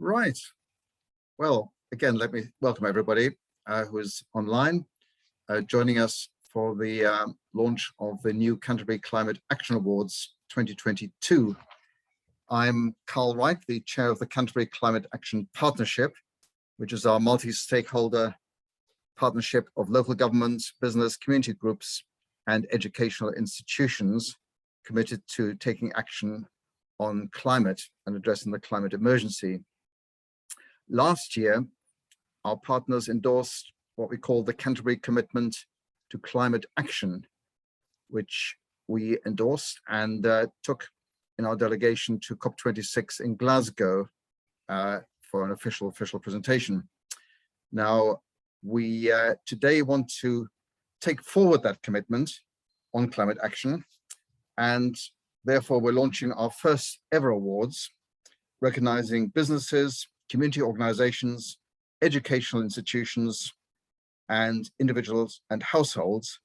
Right. Well, again, let me welcome everybody who is online, joining us for the launch of the new Canterbury Climate Action Awards 2022. I'm Carl Wright, the chair of the Canterbury Climate Action Partnership, which is our multi-stakeholder partnership of local governments, business, community groups, and educational institutions committed to taking action on climate and addressing the climate emergency. Last year, our partners endorsed what we call the Canterbury Commitment to Climate Action, which we endorsed and took in our delegation to COP26 in Glasgow for an official presentation. Now, we today want to take forward that commitment on climate action, and therefore we're launching our first ever awards, recognizing businesses, community organizations, educational institutions, and individuals and households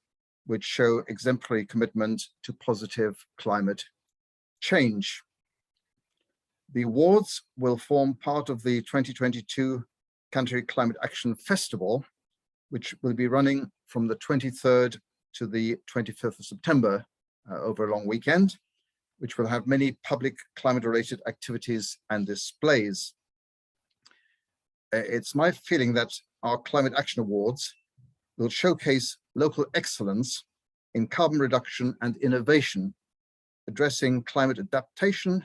which show exemplary commitment to positive climate change. The awards will form part of the 2022 Canterbury Climate Action Festival, which will be running from the 23rd to the 25th of September over a long weekend, which will have many public climate-related activities and displays. It's my feeling that our Climate Action Awards will showcase local excellence in carbon reduction and innovation, addressing climate adaptation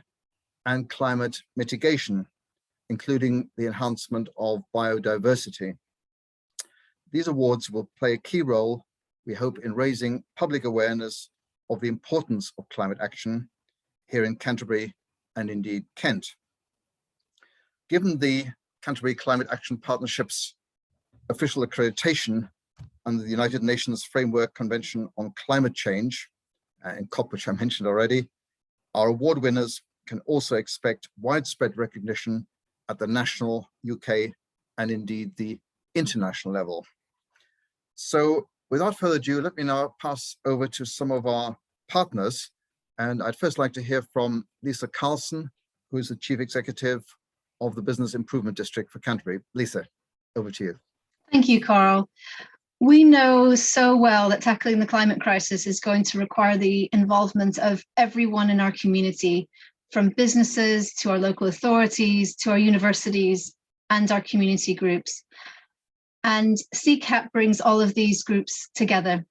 and climate mitigation, including the enhancement of biodiversity. These awards will play a key role, we hope, in raising public awareness of the importance of climate action here in Canterbury and indeed Kent. Given the Canterbury Climate Action Partnership's official accreditation under the United Nations Framework Convention on Climate Change, in COP, which I mentioned already, our award winners can also expect widespread recognition at the national, UK, and indeed the international level. So without further ado, let me now pass over to some of our partners. And I'd first like to hear from Lisa Carlson, who is the Chief Executive of the Business Improvement District for Canterbury. Lisa, over to you. Thank you, Carl. We know so well that tackling the climate crisis is going to require the involvement of everyone in our community, from businesses to our local authorities, to our universities and our community groups. And CCAP brings all of these groups together.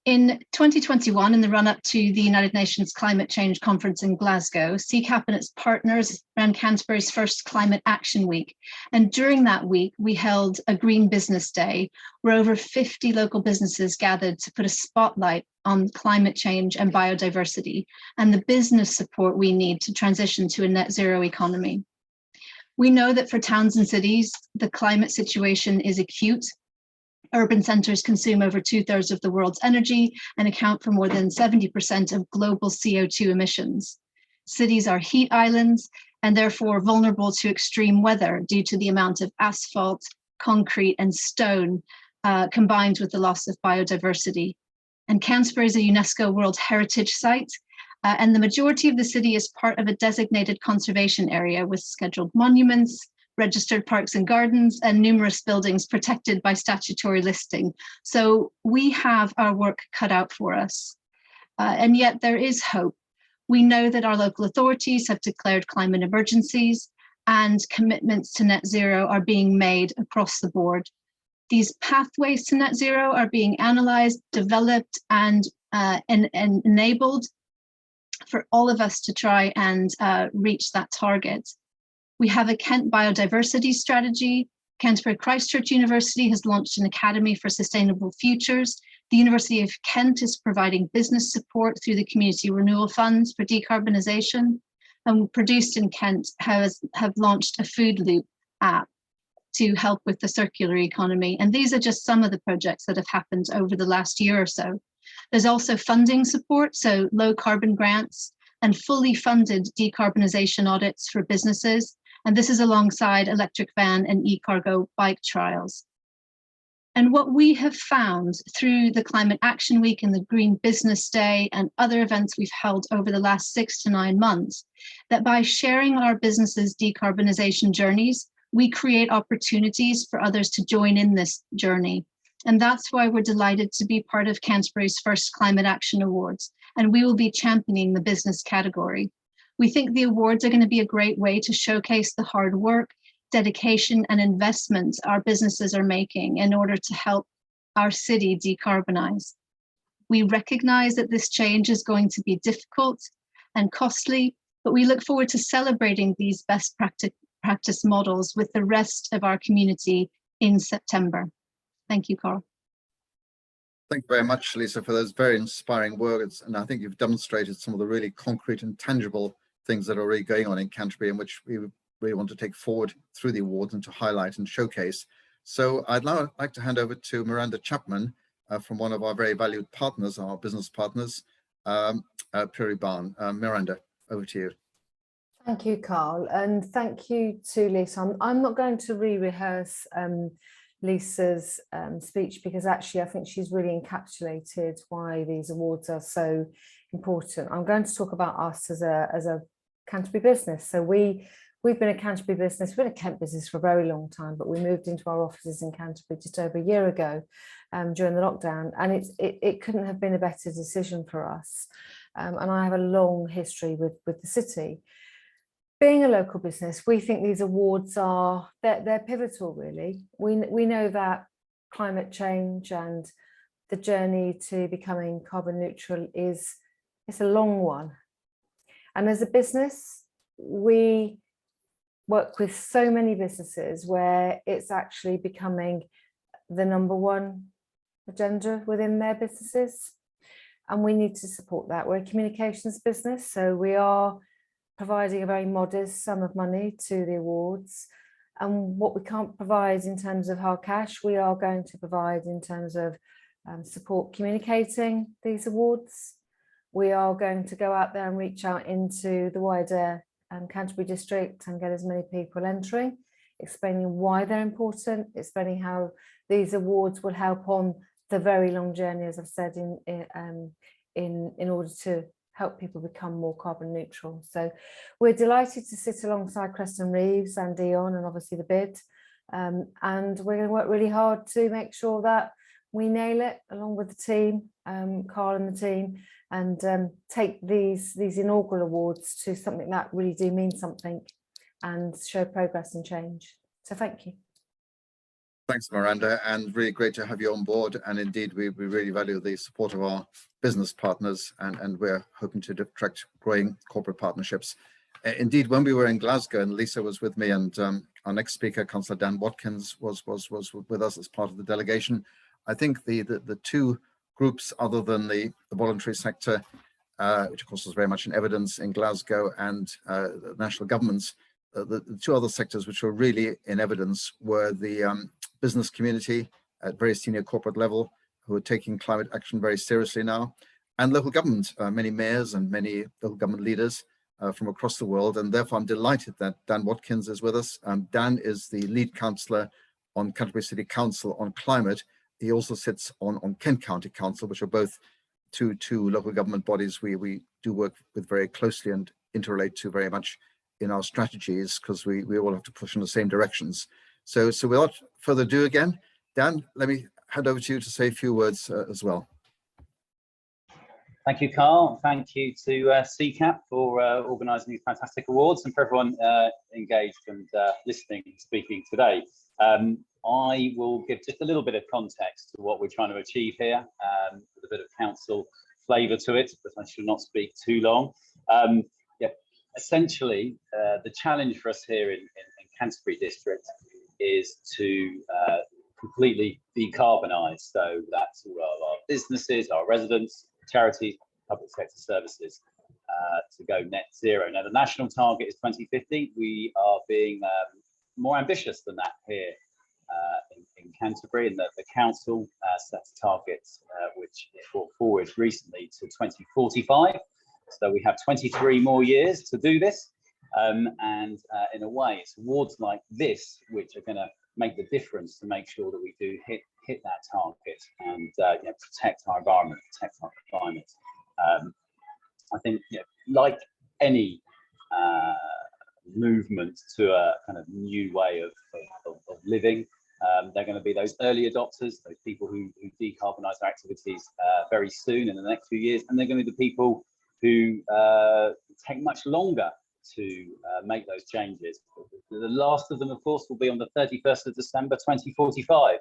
In 2021, in the run-up to the United Nations Climate Change Conference in Glasgow, CCAP and its partners ran Canterbury's first Climate Action Week. And during that week, we held a Green Business Day, where over 50 local businesses gathered to put a spotlight on climate change and biodiversity, and the business support we need to transition to a net zero economy. We know that for towns and cities, the climate situation is acute. Urban centres consume over 2/3 of the world's energy and account for more than 70% of global CO2 emissions. Cities are heat islands and therefore vulnerable to extreme weather due to the amount of asphalt, concrete and stone combined with the loss of biodiversity. And Canterbury is a UNESCO World Heritage Site, and the majority of the city is part of a designated conservation area with scheduled monuments, registered parks and gardens, and numerous buildings protected by statutory listing. So we have our work cut out for us. And yet there is hope. We know that our local authorities have declared climate emergencies and commitments to net zero are being made across the board. These pathways to net zero are being analysed, developed and enabled for all of us to try and reach that target. We have a Kent biodiversity strategy. Canterbury Christchurch University has launched an Academy for Sustainable Futures. The University of Kent is providing business support through the Community Renewal Funds for decarbonisation. And Produced in Kent have launched a food loop app to help with the circular economy. And these are just some of the projects that have happened over the last year or so. There's also funding support, so low carbon grants and fully funded decarbonisation audits for businesses. And this is alongside electric van and e-cargo bike trials. And what we have found through the Climate Action Week and the Green Business Day and other events we've held over the last 6 to 9 months, that by sharing our businesses' decarbonisation journeys, we create opportunities for others to join in this journey. And that's why we're delighted to be part of Canterbury's first Climate Action Awards, and we will be championing the business category. We think the awards are going to be a great way to showcase the hard work, dedication and investment our businesses are making in order to help our city decarbonise. We recognise that this change is going to be difficult and costly, but we look forward to celebrating these best practice models with the rest of our community in September. Thank you, Carl. Thank you very much, Lisa, for those very inspiring words. And I think you've demonstrated some of the really concrete and tangible things that are already going on in Canterbury, and which we really want to take forward through the awards and to highlight and showcase. So I'd now like to hand over to Miranda Chapman from one of our very valued partners, our business partners, Puri Barn. Miranda, over to you. Thank you, Carl, and thank you to Lisa. I'm not going to re-rehearse Lisa's speech, because actually I think she's really encapsulated why these awards are so important. I'm going to talk about us as a Canterbury business. So we've been a Canterbury business, we've been a Kent business for a very long time, but we moved into our offices in Canterbury just over a year ago during the lockdown, and it couldn't have been a better decision for us. And I have a long history with the city. Being a local business, we think these awards they're pivotal, really. We know that climate change and the journey to becoming carbon neutral it's a long one. And as a business, we work with so many businesses where it's actually becoming the #1 agenda within their businesses. And we need to support that. We're a communications business, so we are providing a very modest sum of money to the awards. And what we can't provide in terms of hard cash, we are going to provide in terms of support communicating these awards. We are going to go out there and reach out into the wider Canterbury district and get as many people entering, explaining why they're important, explaining how these awards will help on the very long journey, as I've said, in order to help people become more carbon neutral. So we're delighted to sit alongside Creston Reeves and Dion and obviously the bid, and we're going to work really hard to make sure that we nail it along with the team, Carl and the team, and take these inaugural awards to something that really do mean something and show progress and change. So thank you. Thanks, Miranda, and really great to have you on board. And indeed, we really value the support of our business partners, and we're hoping to attract growing corporate partnerships. Indeed, when we were in Glasgow, and Lisa was with me, and our next speaker, Councillor Dan Watkins, was with us as part of the delegation. I think the two groups, other than the voluntary sector, which of course was very much in evidence in Glasgow, and the national governments, the two other sectors which were really in evidence were the business community at very senior corporate level, who are taking climate action very seriously now, and local government, many mayors and many local government leaders from across the world. And therefore I'm delighted that Dan Watkins is with us. Dan is the lead councillor on Canterbury City Council on climate. He also sits on Kent County Council, which are both two local government bodies we do work with very closely and interrelate to very much in our strategies, because we all have to push in the same directions. So without further ado, again, Dan, let me hand over to you to say a few words as well. Thank you, Carl. Thank you to CCAP for organising these fantastic awards, and for everyone engaged and listening and speaking today. I will give just a little bit of context to what we're trying to achieve here, with a bit of council flavour to it, but I should not speak too long. Essentially, the challenge for us here in Canterbury District is to completely decarbonise. So that's all our businesses, our residents, charities, public sector services, to go net zero. Now, the national target is 2050. We are being more ambitious than that here in Canterbury, and the council sets targets which it brought forward recently to 2045. So we have 23 more years to do this, and in a way, it's awards like this which are going to make the difference to make sure that we do hit that target and protect our environment, protect our climate. I think like any movement to a kind of new way of living, they're going to be those early adopters, those people who decarbonise their activities very soon in the next few years, and they're going to be the people who take much longer to make those changes. The last of them, of course, will be on the 31st of December 2045.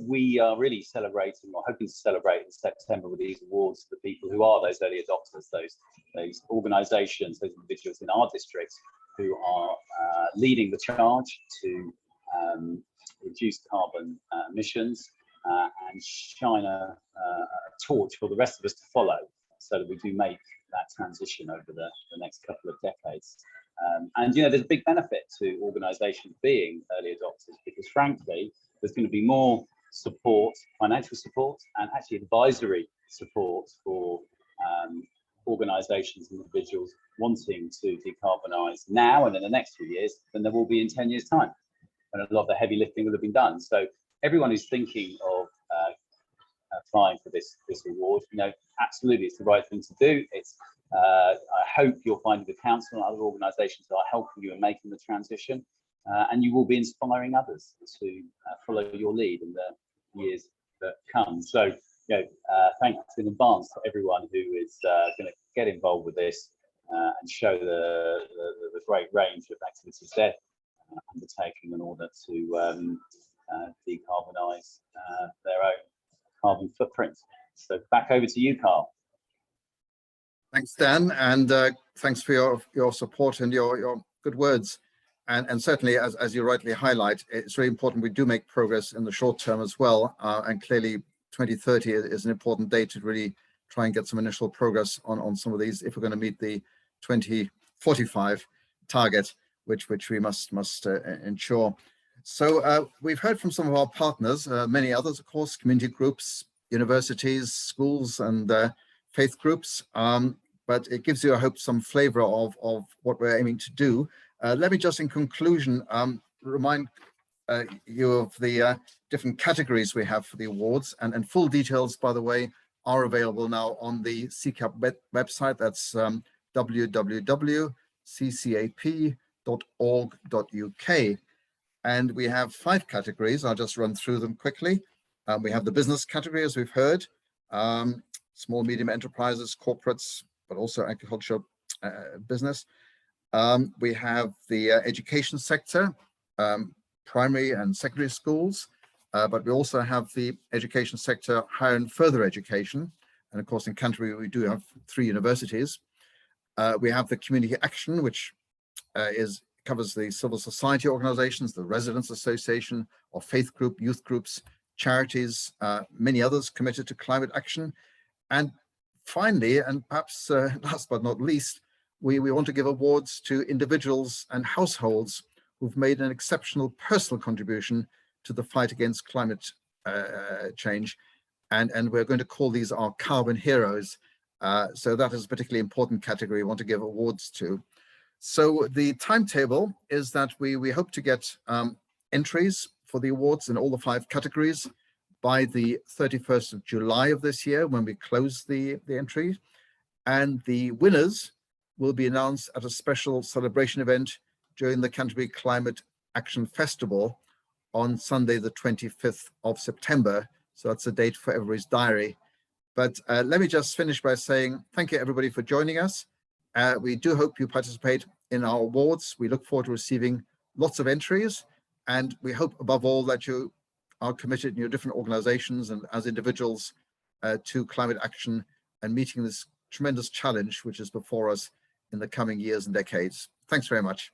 We are really celebrating, or hoping to celebrate in September with these awards, the people who are those early adopters, those organisations, those individuals in our district who are leading the charge to reduce carbon emissions and shine a torch for the rest of us to follow, so that we do make that transition over the next couple of decades. There's a big benefit to organisations being early adopters, because frankly, there's going to be more support, financial support, and actually advisory support for organisations and individuals wanting to decarbonise now and in the next few years than there will be in 10 years' time, when a lot of the heavy lifting will have been done. So everyone who's thinking of applying for this award, absolutely, it's the right thing to do. It's I hope you'll find the council and other organisations that are helping you in making the transition, and you will be inspiring others to follow your lead in the years that come. So, thanks in advance to everyone who is going to get involved with this and show the great range of activities they're undertaking in order to decarbonise their own carbon footprint. So back over to you, Carl. Thanks, Dan, and thanks for your support and your good words. And certainly, as you rightly highlight, it's really important we do make progress in the short term as well. And clearly, 2030 is an important date to really try and get some initial progress on some of these if we're going to meet the 2045 target, which we must ensure. So we've heard from some of our partners, many others, of course, community groups, universities, schools, and faith groups. But it gives you, I hope, some flavor of what we're aiming to do. Let me just, in conclusion, remind you of the different categories we have for the awards, and full details, by the way, are available now on the CCAP website. That's www.ccap.org.uk. And we have 5 categories. I'll just run through them quickly. We have the business category, as we've heard, small, medium enterprises, corporates, but also agriculture business. We have the education sector, primary and secondary schools, but we also have the education sector, higher and further education. And of course, in Canterbury, we do have 3 universities. We have the community action, which covers the civil society organizations, the residents association, or faith group, youth groups, charities, many others committed to climate action. And finally, and perhaps last but not least, we want to give awards to individuals and households who've made an exceptional personal contribution to the fight against climate change. And we're going to call these our carbon heroes. So that is a particularly important category we want to give awards to. So the timetable is that we hope to get entries for the awards in all the 5 categories by the 31st of July of this year, when we close the entry. And the winners will be announced at a special celebration event during the Canterbury Climate Action Festival on Sunday, the 25th of September. So that's a date for everybody's diary. But let me just finish by saying thank you, everybody, for joining us. We do hope you participate in our awards. We look forward to receiving lots of entries, and we hope above all that you are committed in your different organizations and as individuals to climate action and meeting this tremendous challenge which is before us in the coming years and decades. Thanks very much.